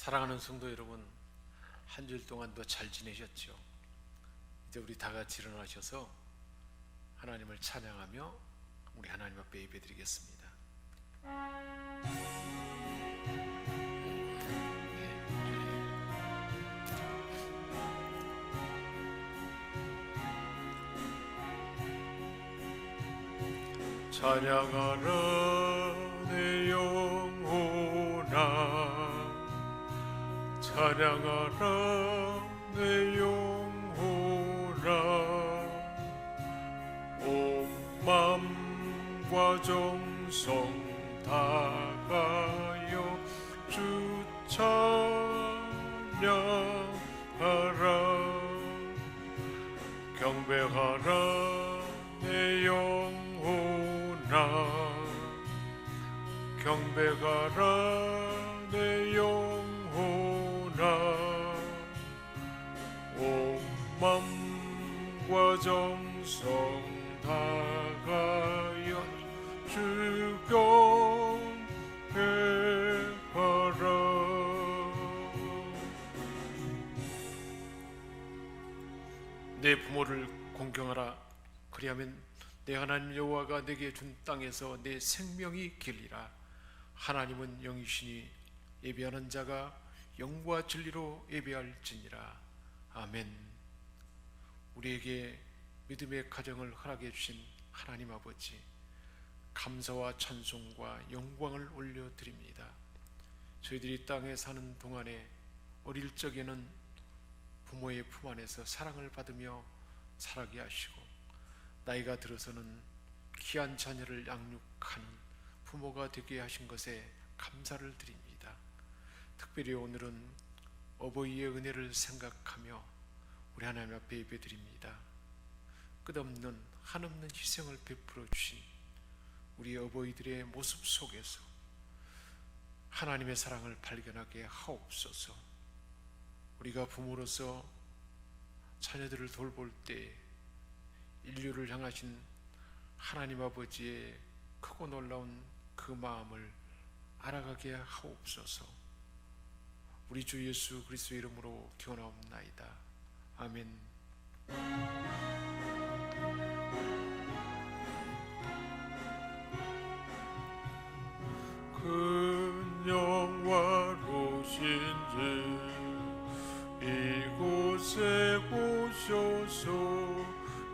사랑하는 성도 여러분, 한 주일 동안 더 잘 지내셨죠? 이제 우리 다 같이 일어나셔서 하나님을 찬양하며 우리 하나님 앞에 예배드리겠습니다. 찬양하라 내 영혼아, 찬양하라 내 영혼아, 온 맘과 정성 다하여 주 찬양하라. 경배하라 내 영혼아, 경배하라 내 영혼아, 온 맘과 정성 다하여 주 경배하라. 내 부모를 공경하라. 그리하면 내 하나님 여호와가 내게 준 땅에서 내 생명이 길리라. 하나님은 영이시니 예배하는 자가 영과 진리로 예배할지니라. 아멘. 우리에게 믿음의 가정을 허락해 주신 하나님 아버지, 감사와 찬송과 영광을 올려드립니다. 저희들이 땅에 사는 동안에 어릴 적에는 부모의 품 안에서 사랑을 받으며 자라게 하시고, 나이가 들어서는 귀한 자녀를 양육하는 부모가 되게 하신 것에 감사를 드립니다. 특별히 오늘은 어버이의 은혜를 생각하며 우리 하나님 앞에 예배드립니다. 끝없는 한없는 희생을 베풀어 주신 우리 어버이들의 모습 속에서 하나님의 사랑을 발견하게 하옵소서. 우리가 부모로서 자녀들을 돌볼 때 인류를 향하신 하나님 아버지의 크고 놀라운 그 마음을 알아가게 하옵소서. 우리 주 예수 그리스도의 이름으로 기원하옵나이다. 아멘. 그 영화로우신 주 이곳에 오셔서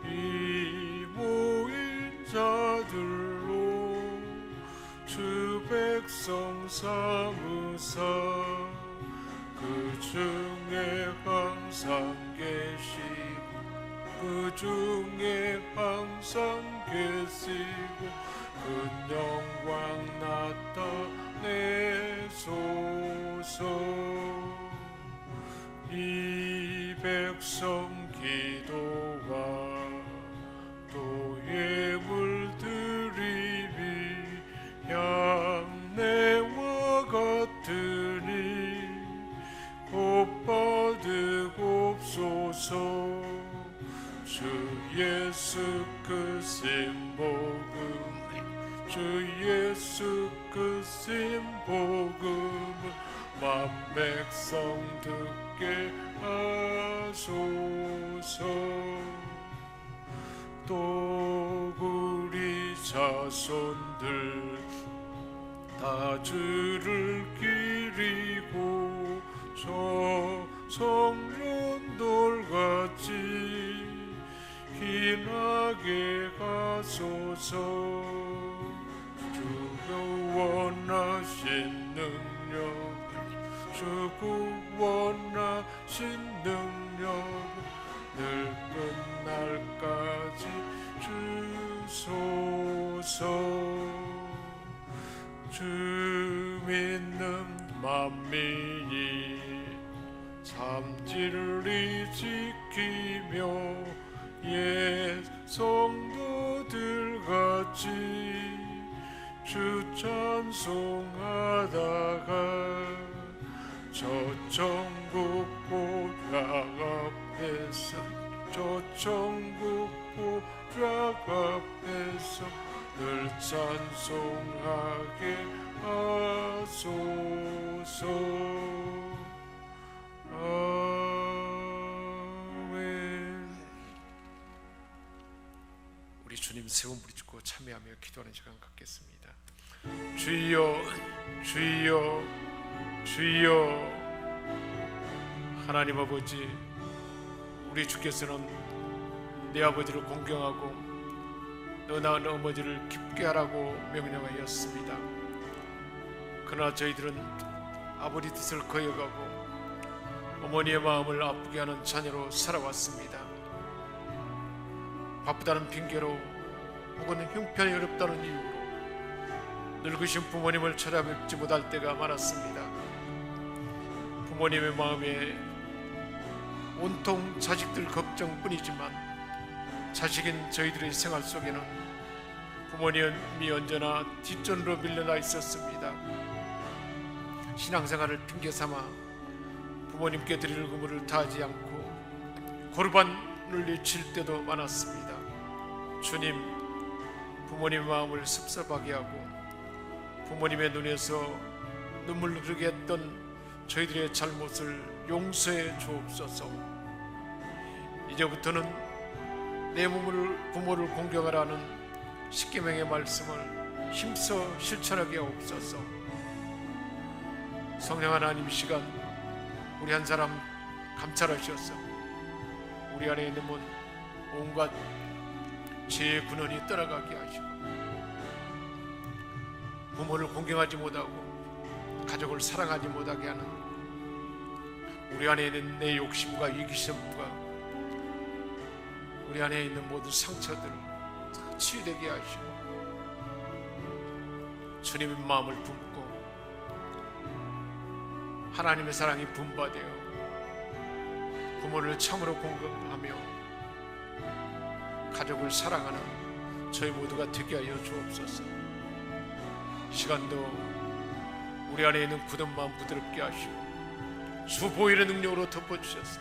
이 모인 자들로 주 백성 삼으사 그 중에 항상 계시고 그 중에 항상 계시고 그 영광 나타내소서. 이 백성 기도와 또 예물 드리니 양내와 같으니 곧 받으옵소서. 주 예수 그리스도 복음, 주 예수 그리스도 복음을 만 백성 듣게 하소서. 또 우리 자손들 다 주를 기리고 저 성령돌같이 빛나게 하소서. 주가 원하신 능력, 주 구원하신 능력 늘 끝날까지 주소서. 주 믿는 만민이 참 진리 지키며 옛 성도들같이 주 찬송하다가 저 천국 보좌 앞에서 저 천국 보좌 앞에서 늘 찬송하게 하소서. 아멘. 우리 주님 세 번 부르짖고 참여하며 기도하는 시간 갖겠습니다. 주여, 주여, 주여. 하나님 아버지, 우리 주께서는 내 아버지를 공경하고 너 낳은 어머니를 기쁘게 하라고 명령하였습니다. 그러나 저희들은 아버지 뜻을 거역하고 어머니의 마음을 아프게 하는 자녀로 살아왔습니다. 바쁘다는 핑계로 혹은 형편이 어렵다는 이유로 늙으신 부모님을 찾아뵙지 못할 때가 많았습니다. 부모님의 마음에 온통 자식들 걱정뿐이지만 자식인 저희들의 생활 속에는 부모님이 언제나 뒷전으로 밀려나 있었습니다. 신앙생활을 핑계삼아 부모님께 드릴 의무를 다하지 않고 골반을 내칠 때도 많았습니다. 주님, 부모님의 마음을 섭섭하게 하고 부모님의 눈에서 눈물 흐르게 했던 저희들의 잘못을 용서해 주옵소서. 이제부터는 내 부모를 공경하라는 십계명의 말씀을 힘써 실천하게 하옵소서. 성령 하나님, 시간 우리 한 사람 감찰하셔서 우리 안에 있는 온갖 죄의 근원이 떠나가게 하시고 부모를 공경하지 못하고 가족을 사랑하지 못하게 하는 우리 안에 있는 내 욕심과 이기심과 우리 안에 있는 모든 상처들을 치유되게 하시고 주님의 마음을 품고 하나님의 사랑이 분바되어 부모를 참으로 공경하며 가족을 사랑하는 저희 모두가 되게 하여 주옵소서. 시간도 우리 안에 있는 굳은 마음 부드럽게 하시고 주 보일의 능력으로 덮어주셔서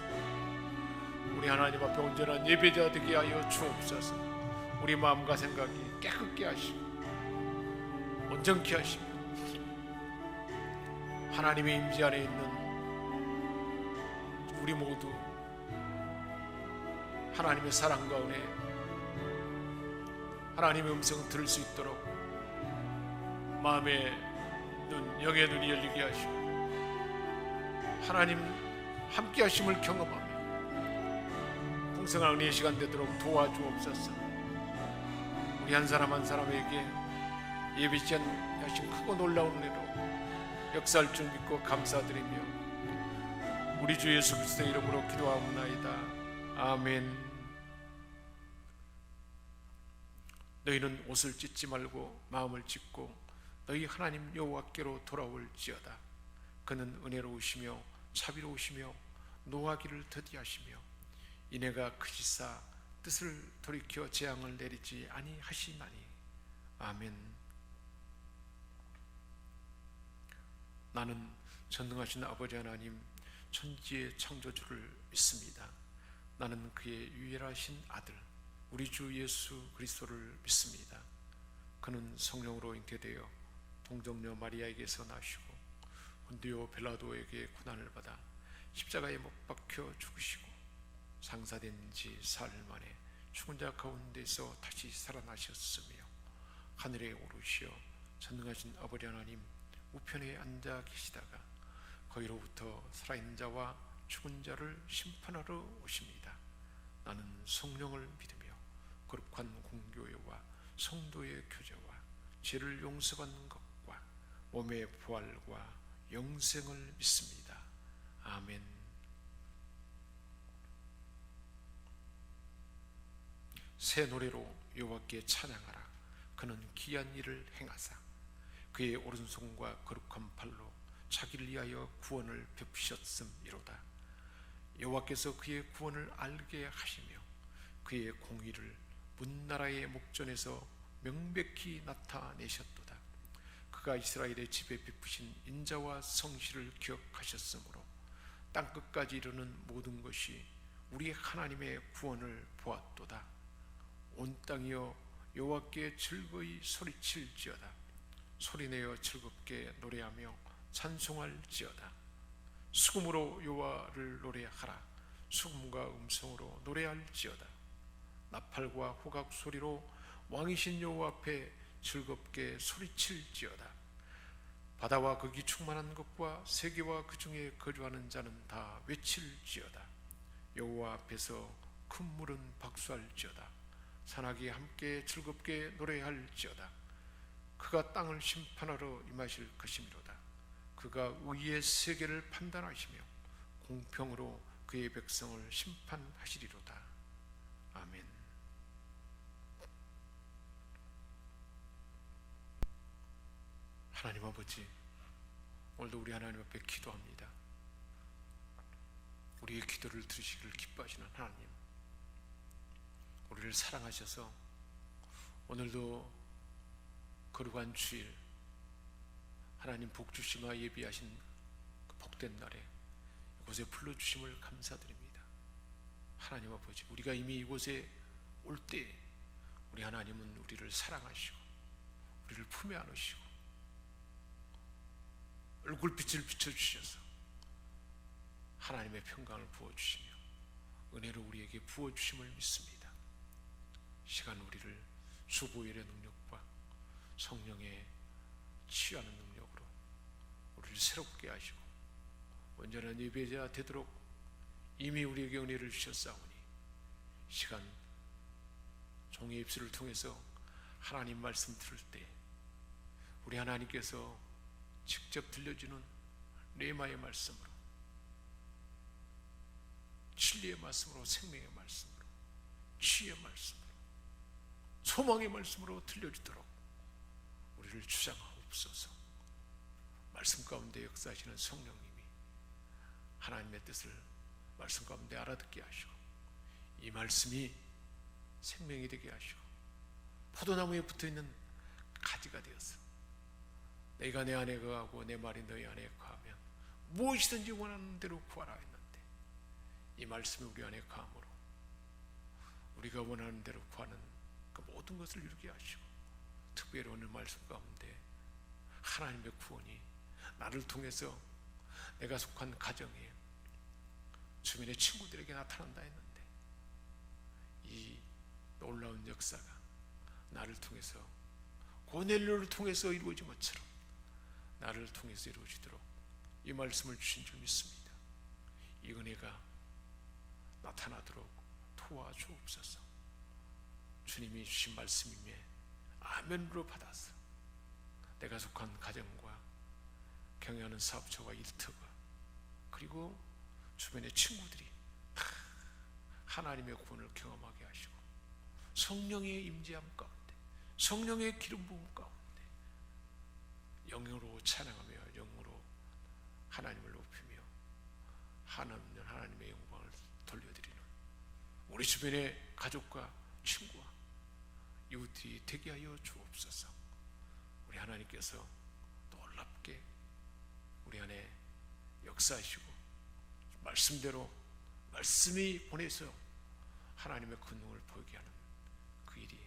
우리 하나님 앞에 온전한 예배자 되게 하여 주옵소서. 우리 마음과 생각이 깨끗게 하시고 온전케 하시고 하나님의 임재 안에 있는 우리 모두 하나님의 사랑과 은혜, 하나님의 음성을 들을 수 있도록 마음의 눈, 영의 눈이 열리게 하시고 하나님 함께 하심을 경험하며 풍성한 은혜의 시간 되도록 도와주옵소서. 우리 한 사람 한 사람에게 예비치 않으신 크고 놀라운 은혜로 역사할 줄 믿고 감사드리며 우리 주 예수 그리스도의 이름으로 기도하옵나이다. 아멘. 너희는 옷을 찢지 말고 마음을 찢고 너희 하나님 여호와께로 돌아올지어다. 그는 은혜로우시며 자비로우시며 노하기를 더디하시며 이내가 크시사 뜻을 돌이켜 재앙을 내리지 아니하시나니. 아멘. 나는 전능하신 아버지 하나님 천지의 창조주를 믿습니다. 나는 그의 유일하신 아들 우리 주 예수 그리스도를 믿습니다. 그는 성령으로 잉태되어 동정녀 마리아에게서 나시고 본디오 빌라도에게 고난을 받아 십자가에 못 박혀 죽으시고 장사된 지 사흘 만에 죽은 자 가운데서 다시 살아나셨으며 하늘에 오르시어 전능하신 아버지 하나님 우편에 앉아 계시다가 거기로부터 살아있는 자와 죽은 자를 심판하러 오십니다. 나는 성령을 믿으며 거룩한 공교회와 성도의 교제와 죄를 용서받는 것과 몸의 부활과 영생을 믿습니다. 아멘. 새 노래로 여호와께 찬양하라. 그는 기이한 일을 행하사 그의 오른손과 거룩한 팔로 자기를 위하여 구원을 베푸셨음이로다. 여호와께서 그의 구원을 알게 하시며 그의 공의를 문나라의 목전에서 명백히 나타내셨도다. 그가 이스라엘의 집에 베푸신 인자와 성실을 기억하셨으므로 땅끝까지 이르는 모든 것이 우리 하나님의 구원을 보았도다. 온 땅이여 여호와께 즐거이 소리칠지어다. 소리내어 즐겁게 노래하며 찬송할지어다. 수금으로 여호와를 노래하라. 수금과 음성으로 노래할지어다. 나팔과 호각 소리로 왕이신 여호와 앞에 즐겁게 소리칠지어다. 바다와 거기 충만한 것과 세계와 그 중에 거주하는 자는 다 외칠지어다. 여호와 앞에서 큰 물은 박수할지어다. 산악이 함께 즐겁게 노래할지어다. 그가 땅을 심판하러 임하실 것이미로다. 그가 의의 세계를 판단하시며 공평으로 그의 백성을 심판하시리로다. 아멘. 하나님 아버지, 오늘도 우리 하나님 앞에 기도합니다. 우리의 기도를 들으시기를 기뻐하시는 하나님, 우리를 사랑하셔서 오늘도 거룩한 주일 하나님 복 주시마 예비하신 그 복된 날에 이곳에 불러주심을 감사드립니다. 하나님 아버지, 우리가 이미 이곳에 올 때 우리 하나님은 우리를 사랑하시고 우리를 품에 안으시고 얼굴빛을 비춰주셔서 하나님의 평강을 부어주시며 은혜로 우리에게 부어주심을 믿습니다. 시간 우리를 수보일의 능력과 성령의 치유하는 능력으로 우리를 새롭게 하시고 온전한 예배자 되도록 이미 우리에게 은혜를 주셨사오니 시간 종의 입술을 통해서 하나님 말씀 들을 때 우리 하나님께서 직접 들려주는 레마의 말씀으로, 진리의 말씀으로, 생명의 말씀으로, 치유의 말씀으로, 소망의 말씀으로 들려주도록 우리를 주장하옵소서. 말씀 가운데 역사하시는 성령님이 하나님의 뜻을 말씀 가운데 알아듣게 하시고 이 말씀이 생명이 되게 하시고 포도나무에 붙어있는 가지가 되어서 내가 내 안에 거하고 내 말이 너희 안에 거하면 무엇이든지 원하는 대로 구하라 했는데 이 말씀이 우리 안에 거함으로 우리가 원하는 대로 구하는 그 모든 것을 이루게 하시고 특별히 오늘 말씀 가운데 하나님의 구원이 나를 통해서 내가 속한 가정에 주변의 친구들에게 나타난다 했는데 이 놀라운 역사가 나를 통해서 고넬료를 통해서 이루어진 것처럼 나를 통해서 이루어지도록 이 말씀을 주신 줄 믿습니다. 이 은혜가 나타나도록 도와주옵소서. 주님이 주신 말씀임에 아멘으로 받아서 내가 속한 가정과 경영하는 사업처와 일터가 그리고 주변의 친구들이 하나님의 구원을 경험하게 하시고 성령의 임재함 가운데 성령의 기름 부음 가운데 영으로 찬양하며 영으로 하나님을 높이며 하나님은 하나님의 영광을 돌려드리는 우리 주변의 가족과 친구와 이웃이 되게 하여 주옵소서. 우리 하나님께서 놀랍게 우리 안에 역사하시고 말씀대로 말씀이 보내서 하나님의 권능을 보이게 하는 그 일이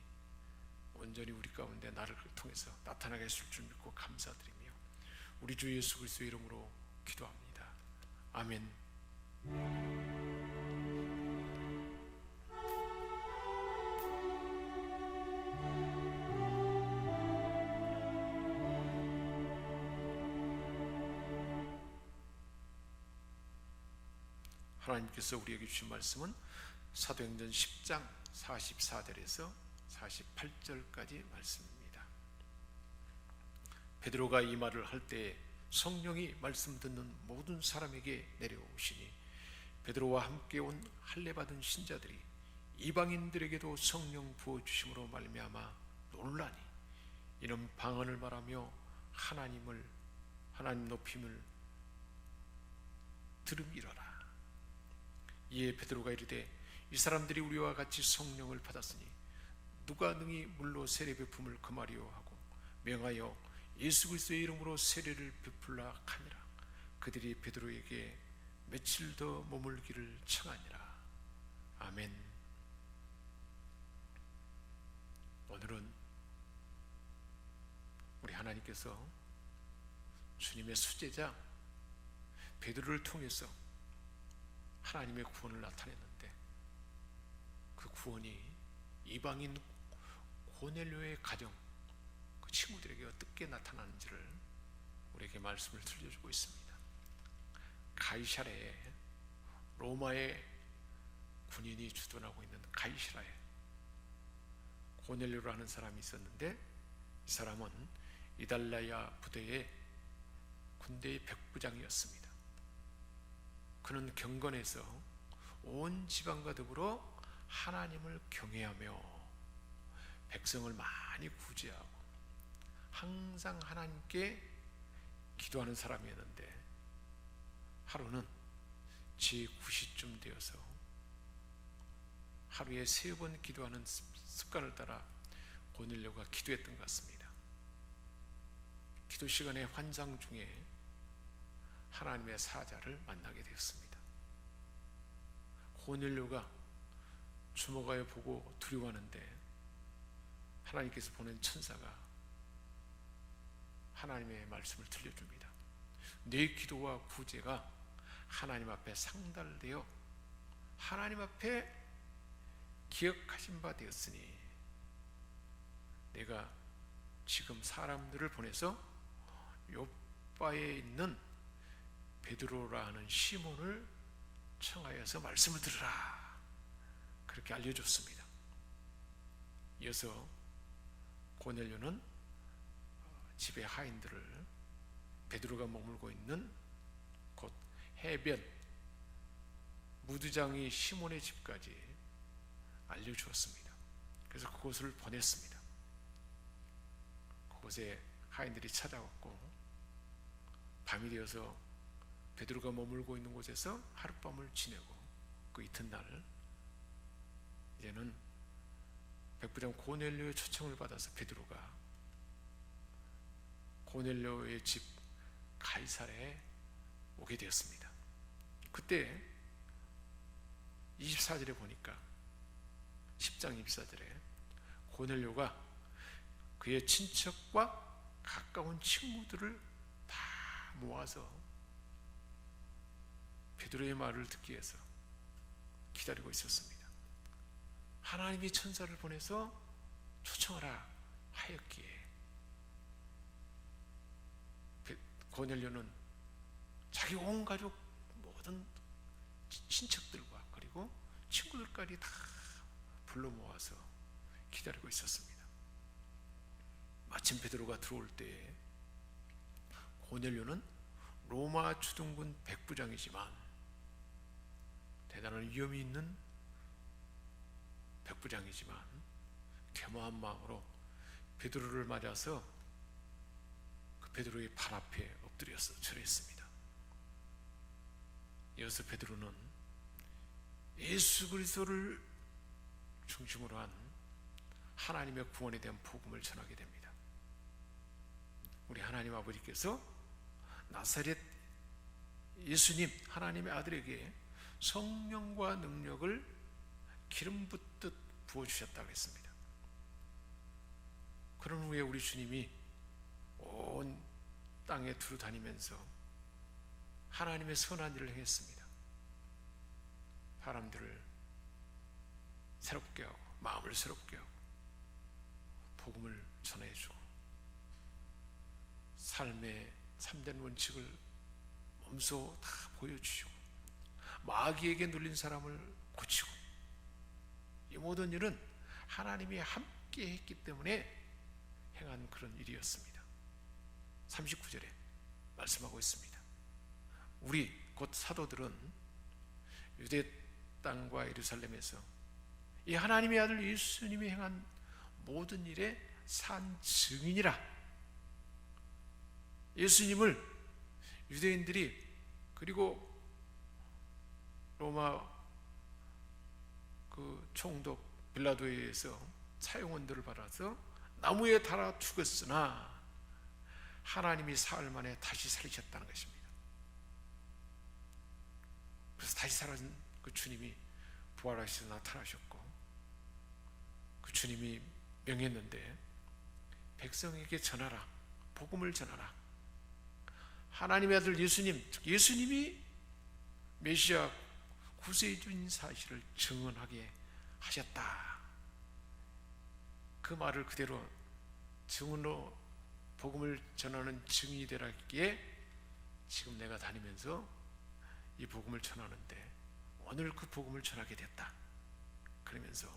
온전히 우리 가운데 나를 통해서 나타나게 했을 줄 믿고 감사드리며 우리 주 예수 그리스도의 이름으로 기도합니다. 아멘. 하나님께서 우리에게 주신 말씀은 사도행전 10장 44절에서 48절까지 말씀입니다. 베드로가 이 말을 할 때 성령이 말씀 듣는 모든 사람에게 내려오시니 베드로와 함께 온 할례 받은 신자들이 이방인들에게도 성령 부어주심으로 말미암아 놀라니 이는 방언을 말하며 하나님 높임을 들음이러라. 이에 베드로가 이르되 이 사람들이 우리와 같이 성령을 받았으니 누가 능히 물로 세례 베품을 금하리요 하고 명하여 예수 그리스도의 이름으로 세례를 베풀라 하니라. 그들이 베드로에게 며칠 더 머물기를 청하니라. 아멘. 오늘은 하나님께서 주님의 수제자 베드로를 통해서 하나님의 구원을 나타냈는데, 그 구원이 이방인 고넬료의 가정, 그 친구들에게 어떻게 나타나는지를 우리에게 말씀을 들려주고 있습니다. 가이사랴에, 로마의 군인이 주둔하고 있는 가이사랴에 고넬료라는 사람이 있었는데, 이 사람은 이달라야 부대의 군대의 백부장이었습니다. 그는 경건해서 온 지방과 더불어 하나님을 경외하며 백성을 많이 구제하고 항상 하나님께 기도하는 사람이었는데, 하루는 제9시쯤 되어서 하루에 3번 기도하는 습관을 따라 고넬료가 기도했던 것 같습니다. 기도 시간의 환상 중에 하나님의 사자를 만나게 되었습니다. 고넬료가 주먹하여 보고 두려워하는데, 하나님께서 보낸 천사가 하나님의 말씀을 들려줍니다. 내 기도와 구제가 하나님 앞에 상달되어 하나님 앞에 기억하신 바 되었으니, 내가 지금 사람들을 보내서 요바에 있는 베드로라 하는 시몬을 청하여서 말씀을 들으라, 그렇게 알려줬습니다. 이어서 고넬료는 집의 하인들을 베드로가 머물고 있는 곧 해변 무두장이 시몬의 집까지 알려주었습니다. 그래서 그곳을 보냈습니다. 그곳에 하인들이 찾아왔고, 밤이 되어서 베드로가 머물고 있는 곳에서 하룻밤을 지내고, 그 이튿날 이제는 백부장 고넬료의 초청을 받아서 베드로가 고넬료의 집 가이사랴에 오게 되었습니다. 그때 24절에 보니까, 10장 24절에 고넬료가 그의 친척과 가까운 친구들을 다 모아서 베드로의 말을 듣기 위해서 기다리고 있었습니다. 하나님이 천사를 보내서 초청하라 하였기에 고넬료는 자기 온 가족 모든 친척들과 그리고 친구들까지 다 불러 모아서 기다리고 있었습니다. 마침 베드로가 들어올 때에 고넬료는 로마 주둔군 백부장이지만 대단한 위험이 있는 백부장이지만 겸허한 마음으로 베드로를 맞아서 그 베드로의 발 앞에 엎드려서 절했습니다. 이어서 베드로는 예수 그리스도를 중심으로 한 하나님의 구원에 대한 복음을 전하게 됩니다. 우리 하나님 아버지께서 나사렛 예수님 하나님의 아들에게 성령과 능력을 기름 붓듯 부어주셨다고 했습니다. 그런 후에 우리 주님이 온 땅에 두루 다니면서 하나님의 선한 일을 행했습니다. 사람들을 새롭게 하고 마음을 새롭게 하고 복음을 전해주고 삶의 참된 원칙을 몸소 다 보여주시고 마귀에게 눌린 사람을 고치고, 이 모든 일은 하나님이 함께 했기 때문에 행한 그런 일이었습니다. 39절에 말씀하고 있습니다. 우리 곧 사도들은 유대 땅과 예루살렘에서 이 하나님의 아들 예수님이 행한 모든 일에 산 증인이라. 예수님을 유대인들이 그리고 로마 그 총독 빌라도에 의해서 사형원들을 받아서 나무에 달아 죽었으나 하나님이 사흘 만에 다시 살리셨다는 것입니다. 그래서 다시 살아진 그 주님이 부활하셔서 나타나셨고, 그 주님이 명했는데 백성에게 전하라. 복음을 전하라. 하나님의 아들 예수님, 즉 예수님이 메시아 구세주인 사실을 증언하게 하셨다. 그 말을 그대로 증언으로 복음을 전하는 증인이 되라 했기에 지금 내가 다니면서 이 복음을 전하는데 오늘 그 복음을 전하게 됐다. 그러면서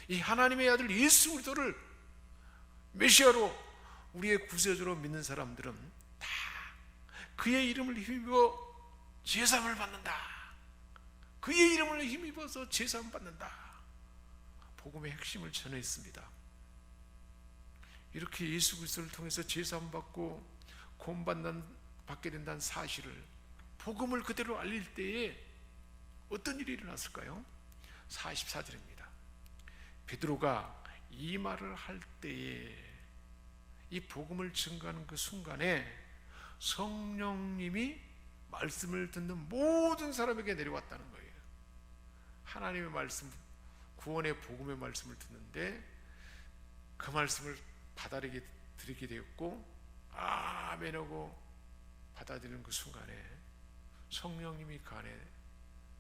이 하나님의 아들 예수 그리스도를 메시아로 우리의 구세주로 믿는 사람들은 다 그의 이름을 힘입어 제사함을 받는다. 그의 이름을 힘입어서 제사함 받는다. 복음의 핵심을 전했습니다. 이렇게 예수 그리스도를 통해서 제사함 받고 구원 받게 된다는 사실을 복음을 그대로 알릴 때에 어떤 일이 일어났을까요? 44절입니다. 베드로가 이 말을 할 때에 이 복음을 증거하는 그 순간에 성령님이 말씀을 듣는 모든 사람에게 내려왔다는 거예요. 하나님의 말씀, 구원의 복음의 말씀을 듣는데 그 말씀을 받아들이게 되었고 아멘하고 받아들이는 그 순간에 성령님이 그 안에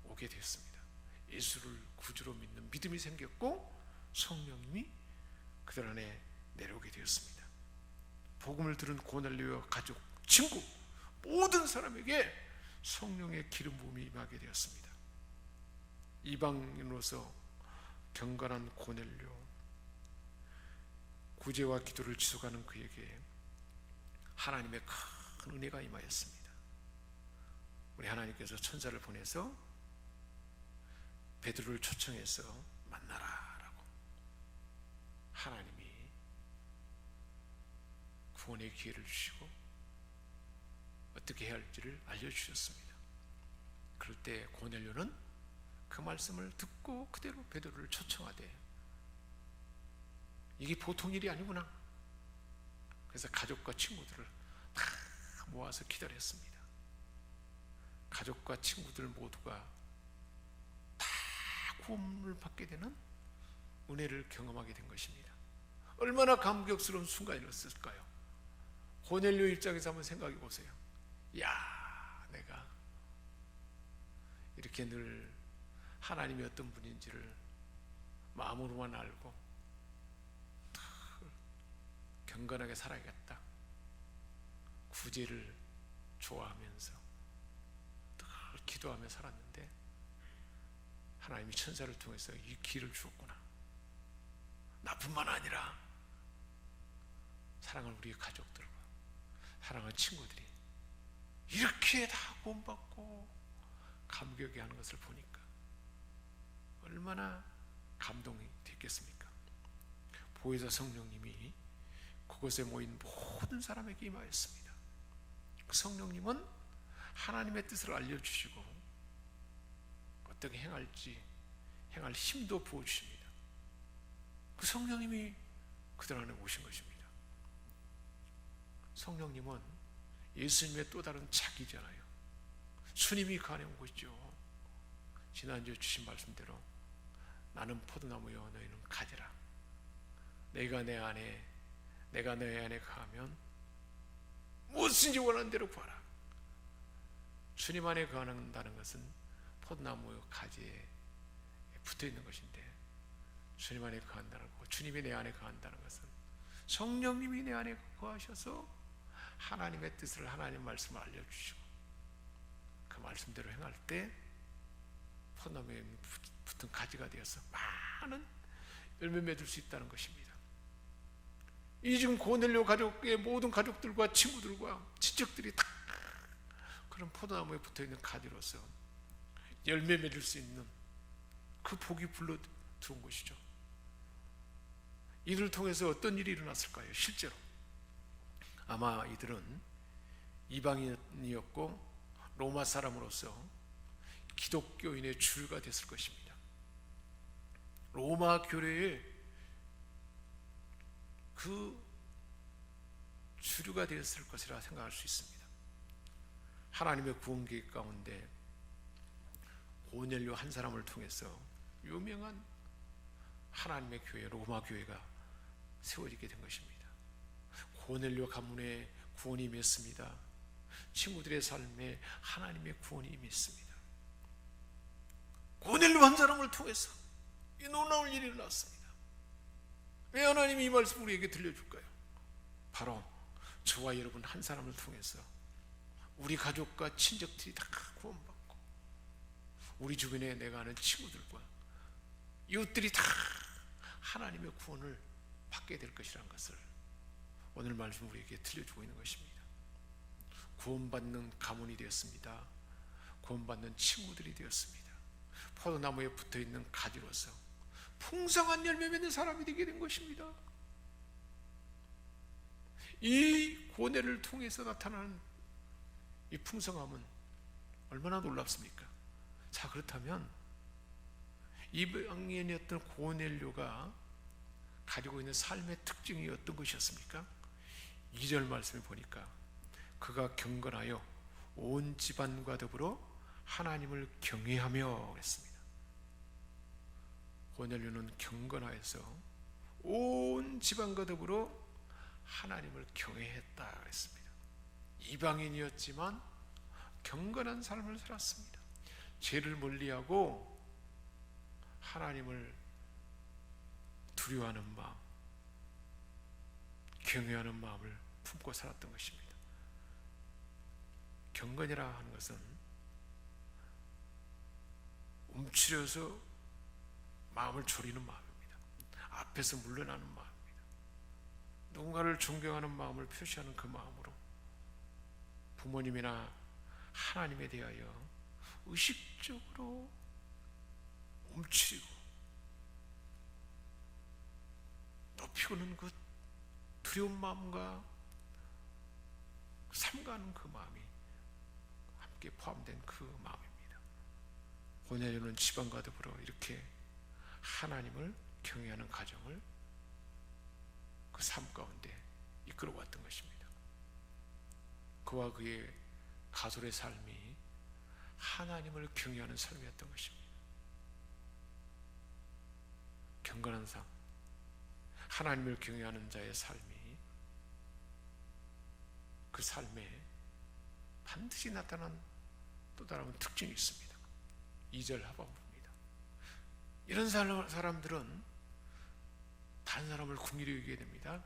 오게 되었습니다. 예수를 구주로 믿는 믿음이 생겼고 성령님이 그들 안에 내려오게 되었습니다. 복음을 들은 고넬료와 가족, 친구 모든 사람에게 성령의 기름 부음이 임하게 되었습니다. 이방인으로서 경건한 고넬료, 구제와 기도를 지속하는 그에게 하나님의 큰 은혜가 임하였습니다. 우리 하나님께서 천사를 보내서 베드로를 초청해서 만나라라고 하나님이 구원의 기회를 주시고 어떻게 해야 할지를 알려주셨습니다. 그럴 때 고넬료는 그 말씀을 듣고 그대로 베드로를 초청하되 이게 보통 일이 아니구나. 그래서 가족과 친구들을 다 모아서 기다렸습니다. 가족과 친구들 모두가 다 구원을 받게 되는 은혜를 경험하게 된 것입니다. 얼마나 감격스러운 순간이었을까요? 고넬료 입장에서 한번 생각해 보세요. 야, 내가 이렇게 늘 하나님이 어떤 분인지를 마음으로만 알고 경건하게 살아야겠다. 구제를 좋아하면서 늘 기도하며 살았는데 하나님이 천사를 통해서 이 기회를 주었구나. 나뿐만 아니라 사랑하는 우리 가족들과 사랑하는 친구들이 이렇게 다 구원받고 감격해 하는 것을 보니까 얼마나 감동이 됐겠습니까? 보혜사 성령님이 그곳에 모인 모든 사람에게 임하였습니다. 그 성령님은 하나님의 뜻을 알려주시고 어떻게 행할지 행할 힘도 부어주십니다. 그 성령님이 그들 안에 오신 것입니다. 성령님은 예수님의 또 다른 자기잖아요. 주님이 그 안에 온 것이죠. 지난주에 주신 말씀대로 나는 포도나무여 너희는 가지라. 내가 내 안에 내가 너희 안에 거하면 무엇인지 원하는 대로 구하라. 주님 안에 거한다는 것은 포도나무 가지에 붙어 있는 것인데 주님 안에 거한다는 것, 주님이 내 안에 거한다는 것은 성령님이 내 안에 거하셔서 하나님의 뜻을 하나님 말씀을 알려주시고 그 말씀대로 행할 때 포도나무에 붙은 가지가 되어서 많은 열매 맺을 수 있다는 것입니다. 이 지금 고넬료 가족의 모든 가족들과 친구들과 친척들이 다 그런 포도나무에 붙어있는 가지로서 열매 맺을 수 있는 그 복이 불러 들어온 것이죠. 이들을 통해서 어떤 일이 일어났을까요? 실제로 아마 이들은 이방인이었고 로마 사람으로서 기독교인의 주류가 됐을 것입니다. 로마 교회의 그 주류가 되었을 것이라 생각할 수 있습니다. 하나님의 구원 계획 가운데 고넬료 한 사람을 통해서 유명한 하나님의 교회 로마 교회가 세워지게 된 것입니다. 고넬료 가문의 구원이 임했습니다. 친구들의 삶에 하나님의 구원이 임했습니다. 고넬료 한 사람을 통해서 이 놀라운 일이 일어났습니다. 왜 하나님이 이 말씀을 우리에게 들려줄까요? 바로 저와 여러분 한 사람을 통해서 우리 가족과 친척들이 다 구원받고, 우리 주변에 내가 아는 친구들과 이웃들이 다 하나님의 구원을 받게 될 것이라는 것을 오늘 말씀 우리에게 들려주고 있는 것입니다. 구원받는 가문이 되었습니다. 구원받는 친구들이 되었습니다. 포도나무에 붙어있는 가지로서 풍성한 열매 맺는 사람이 되게 된 것입니다. 이 고뇌를 통해서 나타나는 이 풍성함은 얼마나 놀랍습니까? 자, 그렇다면 이방인이었던 고넬료가 가지고 있는 삶의 특징이 어떤 것이었습니까? 2절 말씀을 보니까 그가 경건하여 온 집안과 더불어 하나님을 경외하며 그랬습니다. 고넬료는 경건하여서 온 집안과 더불어 하나님을 경외했다 그랬습니다. 이방인이었지만 경건한 삶을 살았습니다. 죄를 멀리하고 하나님을 두려워하는 마음, 경외하는 마음을 품고 살았던 것입니다. 경건이라 하는 것은 움츠려서 마음을 졸이는 마음입니다. 앞에서 물러나는 마음입니다. 누군가를 존경하는 마음을 표시하는 그 마음으로 부모님이나 하나님에 대하여 의식적으로 움츠리고 높이고는 그 두려운 마음과 삼가하는 그 마음이 함께 포함된 그 마음입니다. 고넬료는 집안과 더불어 이렇게 하나님을 경외하는 가정을 그 삶 가운데 이끌어왔던 것입니다. 그와 그의 가솔의 삶이 하나님을 경외하는 삶이었던 것입니다. 경건한 삶, 하나님을 경외하는 자의 삶이 그 삶에 반드시 나타난 또 다른 특징이 있습니다. 2절 하반부입니다. 이런 사람들은 다른 사람을 긍휼히 여기게 됩니다.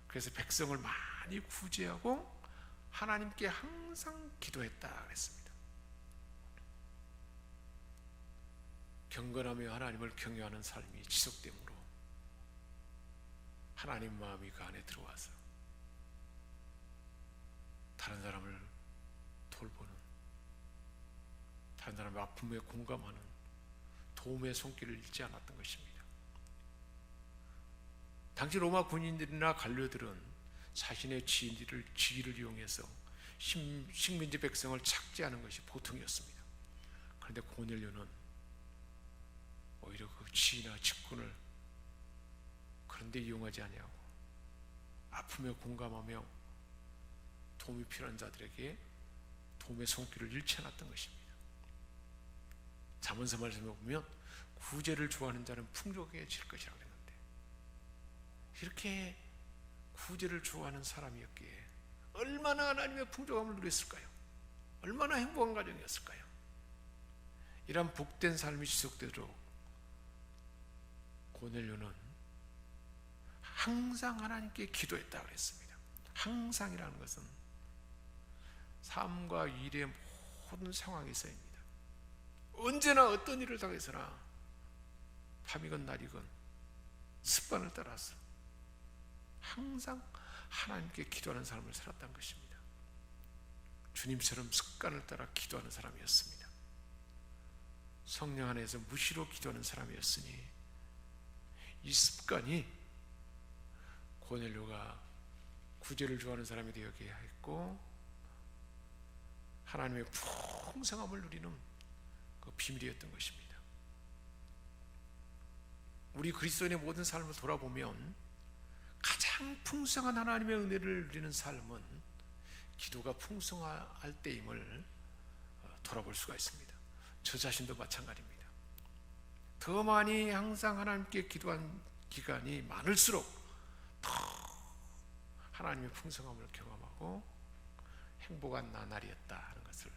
그래서 백성을 많이 구제하고 하나님께 항상 기도했다 그랬습니다. 경건하며 하나님을 경외하는 삶이 지속되므로 하나님 마음이 그 안에 들어와서 다른 사람을 돌보는, 다른 사람의 아픔에 공감하는 도움의 손길을 잃지 않았던 것입니다. 당시 로마 군인들이나 관료들은 자신의 지위를 이용해서 식민지 백성을 착지하는 것이 보통이었습니다. 그런데 고넬료는 오히려 그 지위나 직분을 그런데 이용하지 아니하고 아픔에 공감하며 도움이 필요한 자들에게 도움의 손길을 잃지 않았던 것입니다. 잠언서 말씀에 보면 구제를 좋아하는 자는 풍족해질 것이라고 했는데, 이렇게 구제를 좋아하는 사람이었기에 얼마나 하나님의 풍족함을 누렸을까요? 얼마나 행복한 가정이었을까요? 이런 복된 삶이 지속되도록 고넬료는 항상 하나님께 기도했다고 그랬습니다. 항상이라는 것은 삶과 일의 모든 상황에서입니다. 언제나 어떤 일을 당해서나 밤이건 날이건 습관을 따라서 항상 하나님께 기도하는 삶을 살았다는 것입니다. 주님처럼 습관을 따라 기도하는 사람이었습니다. 성령 안에서 무시로 기도하는 사람이었으니 이 습관이 고넬료가 구제를 좋아하는 사람이 되게 했고 하나님의 풍성함을 누리는 그 비밀이었던 것입니다. 우리 그리스도인의 모든 삶을 돌아보면 가장 풍성한 하나님의 은혜를 누리는 삶은 기도가 풍성할 때임을 돌아볼 수가 있습니다. 저 자신도 마찬가지입니다. 더 많이 항상 하나님께 기도한 기간이 많을수록 더 하나님의 풍성함을 경험하고 행복한 나날이었다 하는 것을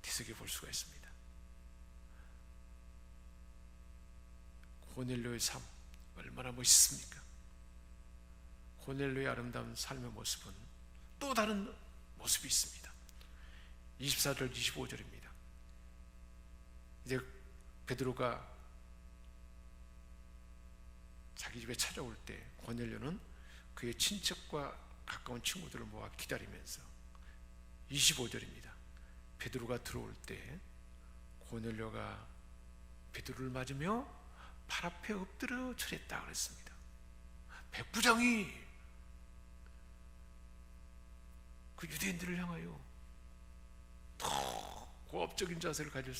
뒤섞여 볼 수가 있습니다. 고넬료의 삶 얼마나 멋있습니까? 고넬료의 아름다운 삶의 모습은 또 다른 모습이 있습니다. 24절 25절입니다. 이제 베드로가 자기 집에 찾아올 때 고넬료는 그의 친척과 가까운 친구들을 모아 기다리면서 25절입니다. 베드로가 들어올 때 고넬료가 베드로를 맞으며 발 앞에 엎드려 절했다 그랬습니다. 백부장이 그 유대인들을 향하여 더 고압적인 자세를 가질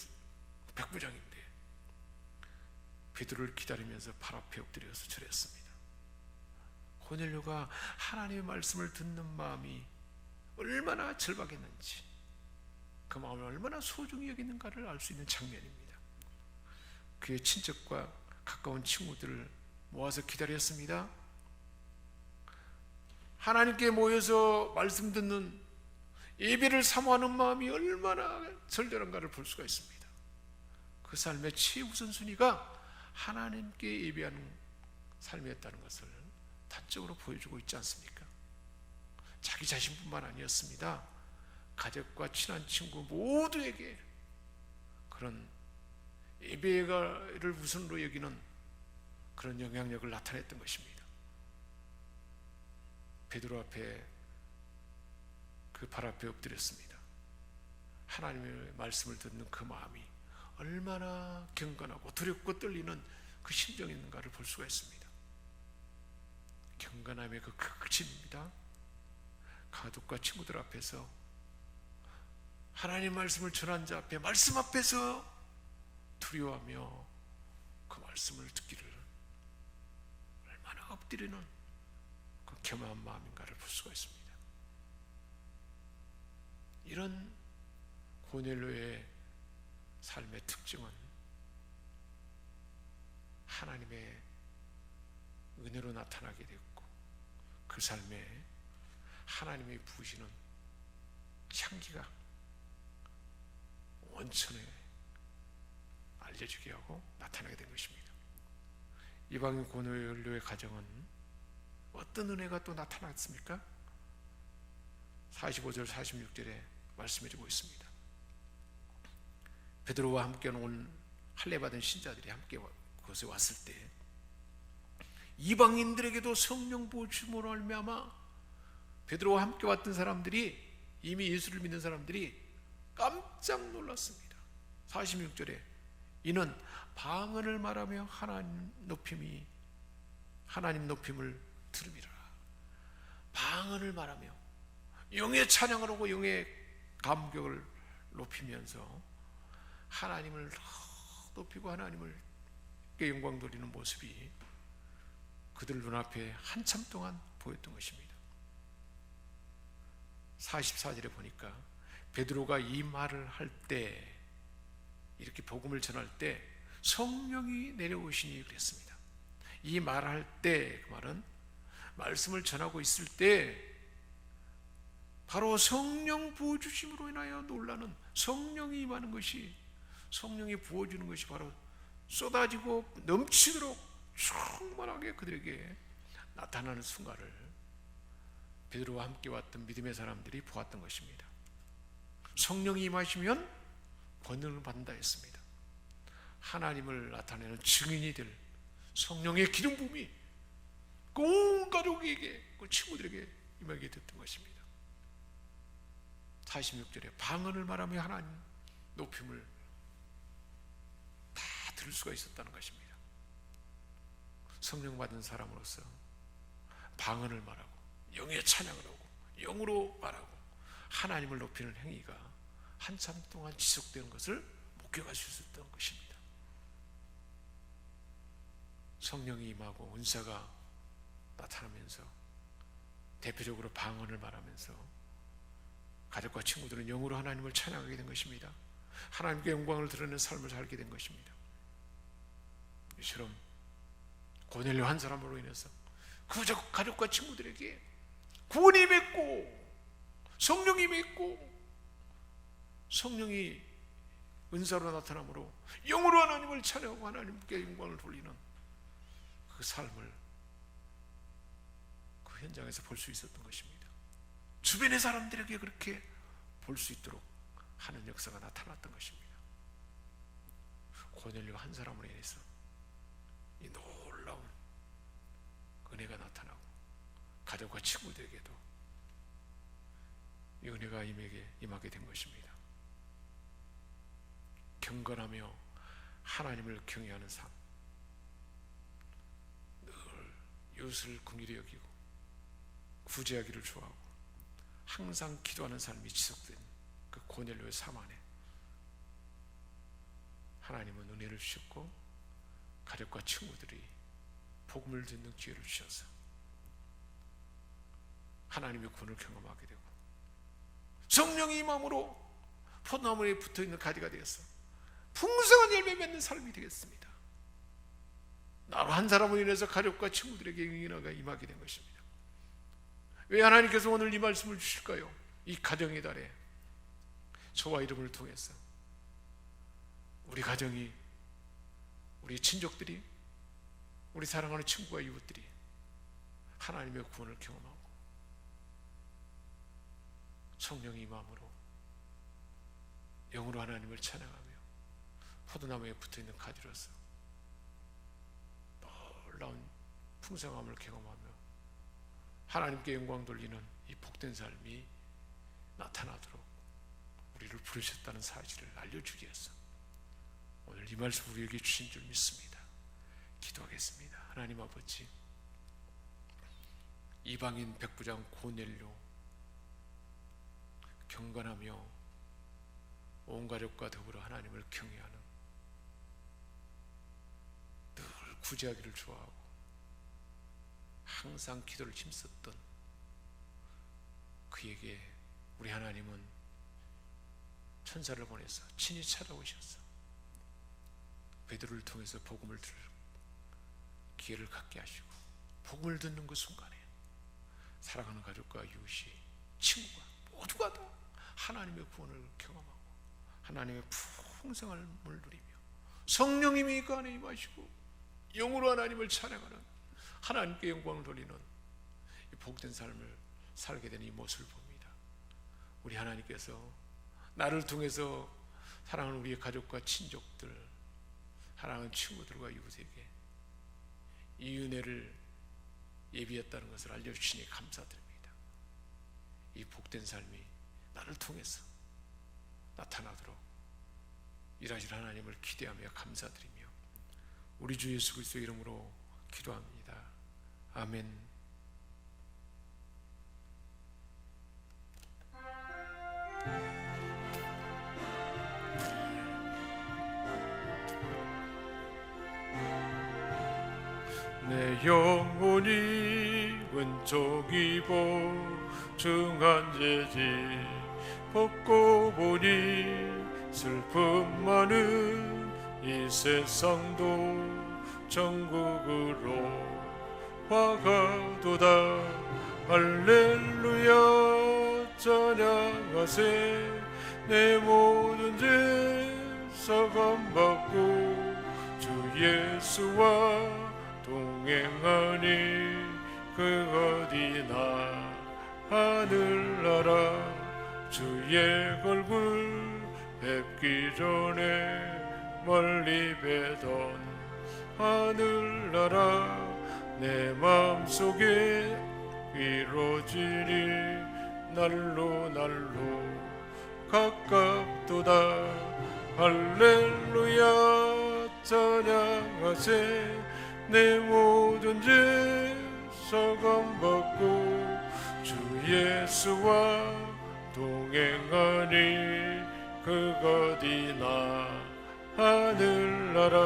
백부장인데 베드로를 기다리면서 발 앞에 엎드려서 절했습니다. 고넬료가 하나님의 말씀을 듣는 마음이 얼마나 절박했는지, 그 마음을 얼마나 소중히 여기는가를 알 수 있는 장면입니다. 그의 친척과 가까운 친구들을 모아서 기다렸습니다. 하나님께 모여서 말씀 듣는 예배를 사모하는 마음이 얼마나 절절한가를 볼 수가 있습니다. 그 삶의 최우선순위가 하나님께 예배하는 삶이었다는 것을 단적으로 보여주고 있지 않습니까? 자기 자신뿐만 아니었습니다. 가족과 친한 친구 모두에게 그런 예배를 우선으로 여기는 그런 영향력을 나타냈던 것입니다. 베드로 앞에 그 발 앞에 엎드렸습니다. 하나님의 말씀을 듣는 그 마음이 얼마나 경건하고 두렵고 떨리는 그 심정이 있는가를 볼 수가 있습니다. 경건함의 그 극치입니다. 가족과 친구들 앞에서 하나님 말씀을 전한 자 앞에, 말씀 앞에서 두려워하며 그 말씀을 듣기를 얼마나 엎드리는 그 겸허한 마음인가를 볼 수가 있습니다. 이런 고넬료의 삶의 특징은 하나님의 은혜로 나타나게 됐고, 그 삶에 하나님이 부으시는 향기가 원천에 알려지게 하고 나타나게 된 것입니다. 이방인 고넬료의 가정은 어떤 은혜가 또 나타났습니까? 45절 46절에 말씀해주고 있습니다. 베드로와 함께 온 할례받은 신자들이 함께 그곳에 왔을 때 이방인들에게도 성령 부으심으로 말미암아 베드로와 함께 왔던 사람들이, 이미 예수를 믿는 사람들이 깜짝 놀랐습니다. 46절에 이는 방언을 말하며 하나님 높임을 들음이라. 방언을 말하며 영의 찬양을 하고 영의 감격을 높이면서 하나님을 높이고 하나님을 영광 돌리는 모습이 그들 눈앞에 한참 동안 보였던 것입니다. 44절에 보니까 베드로가 이 말을 할 때, 이렇게 복음을 전할 때 성령이 내려오시니 그랬습니다. 이 말할 때, 그 말은 말씀을 전하고 있을 때 바로 성령 부어주심으로 인하여 놀라는, 성령이 임하는 것이, 성령이 부어주는 것이 바로 쏟아지고 넘치도록 충만하게 그들에게 나타나는 순간을 베드로와 함께 왔던 믿음의 사람들이 보았던 것입니다. 성령이 임하시면 권능을 받는다 했습니다. 하나님을 나타내는 증인이 될 성령의 기름 부음이 온 가족에게, 그 친구들에게 임하게 됐던 것입니다. 46절에 방언을 말하며 하나님 높임을 다 들을 수가 있었다는 것입니다. 성령 받은 사람으로서 방언을 말하고 영의 찬양을 하고 영으로 말하고 하나님을 높이는 행위가 한참 동안 지속되는 것을 목격할 수 있었던 것입니다. 성령이 임하고 은사가 나타나면서 대표적으로 방언을 말하면서 가족과 친구들은 영으로 하나님을 찬양하게 된 것입니다. 하나님께 영광을 드러내는 삶을 살게 된 것입니다. 이처럼 고넬료 한 사람으로 인해서 그 가족과 친구들에게 구원이 맺고 성령이 맺고 성령이 은사로 나타남으로 영으로 하나님을 찬양하고 하나님께 영광을 돌리는 그 삶을 그 현장에서 볼 수 있었던 것입니다. 주변의 사람들에게 그렇게 볼 수 있도록 하는 역사가 나타났던 것입니다. 고넬료 한 사람으로 인해서 이 놀라운 은혜가 나타나고 가족과 친구들에게도 이 은혜가 임하게 된 것입니다. 경건하며 하나님을 경외하는 삶, 늘 이웃을 긍휼히 여기고 구제하기를 좋아하고 항상 기도하는 삶이 지속된 그 고넬료의 삶 안에 하나님은 은혜를 주셨고 가족과 친구들이 복음을 듣는 기회를 주셔서 하나님의 구원을 경험하게 되고 성령이 임함으로 포도나무에 붙어있는 가지가 되어서 풍성한 열매 맺는 삶이 되겠습니다. 나로 한 사람으로 인해서 가족과 친구들에게 은혜가 임하게 된 것입니다. 왜 하나님께서 오늘 이 말씀을 주실까요? 이 가정의 달에 저와 이름을 통해서 우리 가정이, 우리 친족들이, 우리 사랑하는 친구와 이웃들이 하나님의 구원을 경험하고 성령의 임함으로 영으로 하나님을 찬양하며 포도나무에 붙어있는 가지로서 놀라운 풍성함을 경험하며 하나님께 영광 돌리는 이 복된 삶이 나타나도록 우리를 부르셨다는 사실을 알려주기 위해서 오늘 이 말씀 우리에게 주신 줄 믿습니다. 기도하겠습니다. 하나님 아버지, 이방인 백부장 고넬료 경건하며 온 가족과 더불어 하나님을 경외하는, 늘 구제하기를 좋아하고 항상 기도를 힘썼던 그에게 우리 하나님은 천사를 보내서 친히 찾아오셔서 베드로를 통해서 복음을 들을 기회를 갖게 하시고 복음을 듣는 그 순간에 사랑하는 가족과 이웃이, 친구가 모두가 다 하나님의 구원을 경험하고 하나님의 풍성함을 누리며 성령님이 그 안에 임하시고 영으로 하나님을 찬양하는, 하나님께 영광을 돌리는 이 복된 삶을 살게 되는 이 모습을 봅니다. 우리 하나님께서 나를 통해서 사랑하는 우리의 가족과 친족들, 사랑하는 친구들과 이웃에게 이 은혜를 예비했다는 것을 알려주시니 감사드립니다. 이 복된 삶이 나를 통해서 나타나도록 일하실 하나님을 기대하며 감사드리며 우리 주 예수 그리스도의 이름으로 기도합니다. 아멘. 내 영혼이 왼쪽 입어 중한 죄지 벗고 보니 슬픔 많은 이 세상도 천국으로 화가도다. 할렐루야 찬양하세. 내 모든 죄 사감받고 주 예수와 동행하니 그 어디나 하늘나라 주의 얼굴 뵙기 전에 멀리 뵈던 하늘나라 내 마음속에 이루어지니 날로 날로 가깝도다. 할렐루야 찬양하세. 내 모든 죄 사감받고 주 예수와 동행하니 그 어디나 하늘나라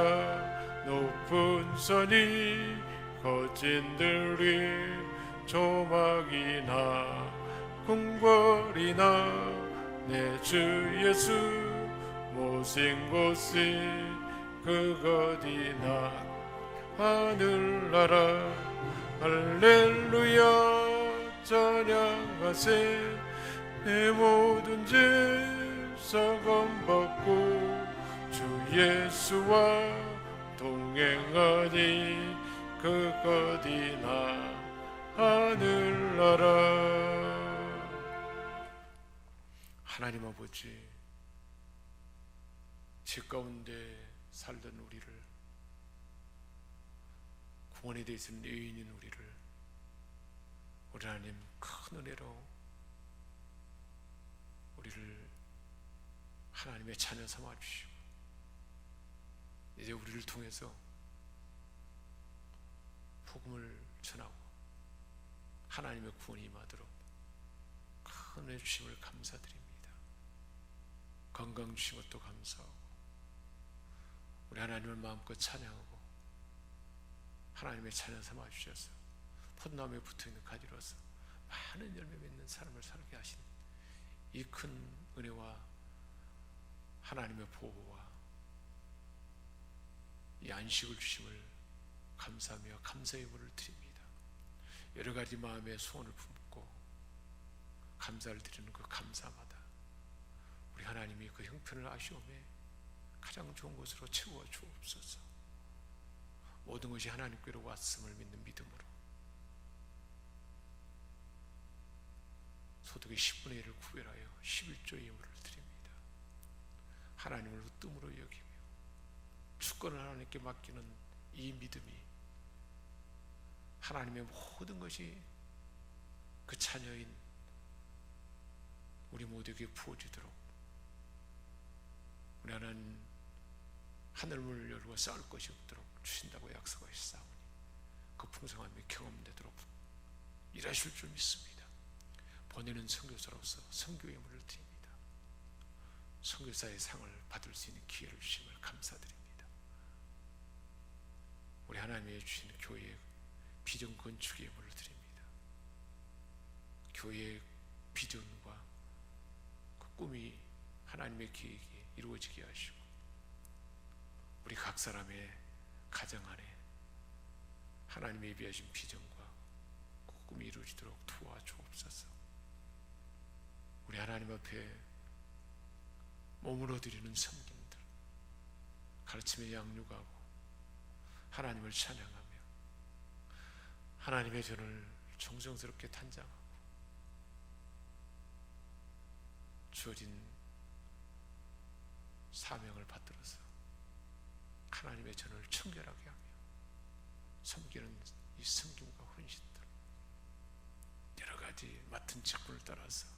높은 산이 거친들이 조막이나 궁궐이나 내 주 예수 모신 곳이 그 어디나 하늘나라. 할렐루야 찬양하세. 내 모든 죄 사감받고 주 예수와 동행하니 그것이나 하늘나라. 하나님 아버지, 죄 가운데 살던 우리를, 구원에 대해서는 의인인 우리를 우리 하나님 큰 은혜로 우리를 하나님의 자녀 삼아 주시고, 이제 우리를 통해서 복음을 전하고 하나님의 구원이 임하도록 큰 은혜 주심을 감사드립니다. 건강 주신 것도 감사하고, 우리 하나님을 마음껏 찬양하고 하나님의 자녀 삼아 주셔서 폿나무에 붙어있는 가지로서 많은 열매 맺는 삶을 살게 하신 이 큰 은혜와 하나님의 보호와 이 안식을 주심을 감사하며 감사의 물을 드립니다. 여러 가지 마음의 소원을 품고 감사를 드리는 그 감사마다 우리 하나님이 그 형편을 아시오매 가장 좋은 것으로 채워 주옵소서. 모든 것이 하나님께로 왔음을 믿는 믿음으로 소득의 10분의 1을 구별하여 11조의 예물을 드립니다. 하나님을 으뜸으로 여기며 주권을 하나님께 맡기는 이 믿음이 하나님의 모든 것이 그 자녀인 우리 모두에게 부어지도록 우리 하나님 하늘문을 열고 쌓을 것이 없도록 주신다고 약속하셨사오니 그 풍성함이 경험되도록 일하실 줄 믿습니다. 보내는 선교사로서 선교의 예물을 드립니다. 선교사의 상을 받을 수 있는 기회를 주심을 감사드립니다. 우리 하나님이 주신 교회의 비전 건축의 예물을 드립니다. 교회의 비전과 그 꿈이 하나님의 계획이 이루어지게 하시고 우리 각 사람의 가정 안에 하나님의 예비하신 비전과 그 꿈이 이루어지도록 도와주옵소서. 우리 하나님 앞에 몸으로 드리는 섬김들, 가르침에 양육하고 하나님을 찬양하며 하나님의 전을 정성스럽게 탄장하고 주어진 사명을 받들어서 하나님의 전을 청결하게 하며 섬기는 이 섬김과 헌신들, 여러 가지 맡은 직분을 따라서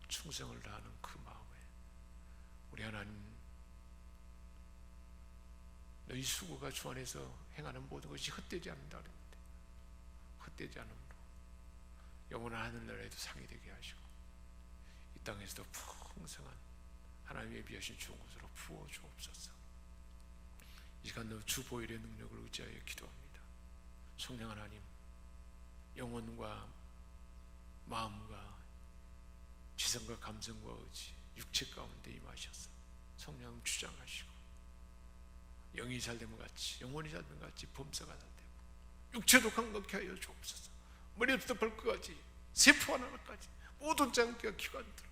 충성을 다하는 그 마음에 우리 하나님, 너희 수고가 주 안에서 행하는 모든 것이 헛되지 않는다 그랬는데 헛되지 않음으로 영원한 하늘나라에도 상이 되게 하시고 이 땅에서도 풍성한 하나님의 비하신 좋은 것으로 부어 주옵소서. 이 시간 너 주 보혈의 능력을 의지하여 기도합니다. 성령 하나님, 영혼과 마음과 지성과 감성과 의지, 육체 가운데 임하셔서 성령 주장하시고 영이 잘되면 같이 영혼이 잘되면 같이 범사가 잘되고 육체도 강건케 하여 주옵소서. 머리부터 발끝까지 세포 하나까지 모든 장기와 기관들,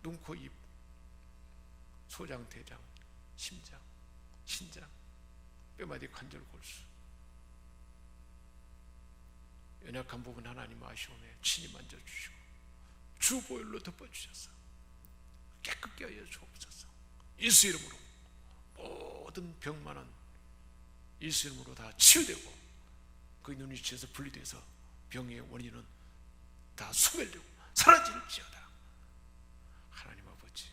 눈, 코, 입, 소장, 대장, 심장, 신장, 뼈마디, 관절, 골수, 연약한 부분 하나님 아시오매 친히 만져주시고 주 보혈로 덮어주셔서 깨끗게 하여 주옵소서. 예수 이름으로 모든 병만은 예수 이름으로 다 치유되고 그 눈이 치여서 분리돼서 병의 원인은 다 소멸되고 사라질지어다. 하나님 아버지,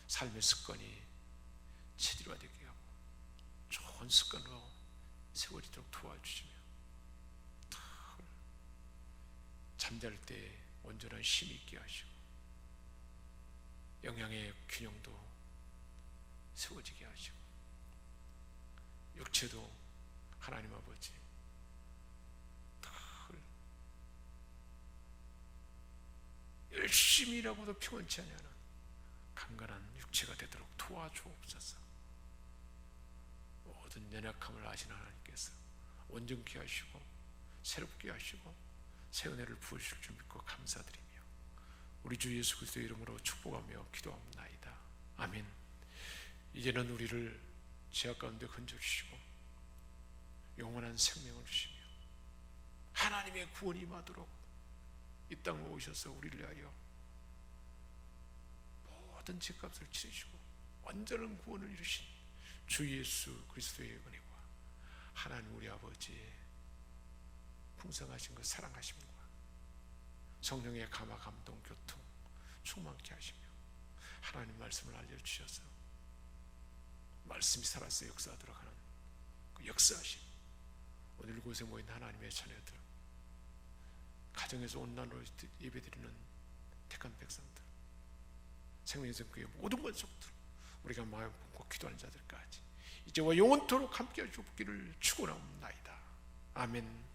삶의 습관이 체질화되게 하고 좋은 습관으로 세워지도록 도와주시며 잠잘 때 온전한 힘이 있게 하시고 영양의 균형도 세워지게 하시고 육체도 하나님 아버지 열심히 일하고도 피곤치 않는 강건한 육체가 되도록 도와주옵소서. 모든 연약함을 아시는 하나님께서 온전케 하시고 새롭게 하시고 새 은혜를 부으실 줄 믿고 감사드리며 우리 주 예수 그리스도의 이름으로 축복하며 기도합나이다. 아멘. 이제는 우리를 죄악 가운데 건져주시고 영원한 생명을 주시며 하나님의 구원이 임하도록 이 땅에 오셔서 우리를 위하여 모든 죄값을 치르시고 완전한 구원을 이루신 주 예수 그리스도의 은혜와 하나님 우리 아버지의 풍성하신 그 사랑하심과 성령의 감화 감동 교통 충만케 하시며 하나님 말씀을 알려주셔서 말씀이 살아서 역사하도록 하는 그 역사하심, 오늘 이곳에 모인 하나님의 자녀들, 가정에서 온난으로 예배드리는 택한 백성들, 생명의성교회 모든 권속들, 우리가 마음 품고 기도하는 자들까지 이제와 영원토록 함께 하시기를 축원하옵나이다. 아멘.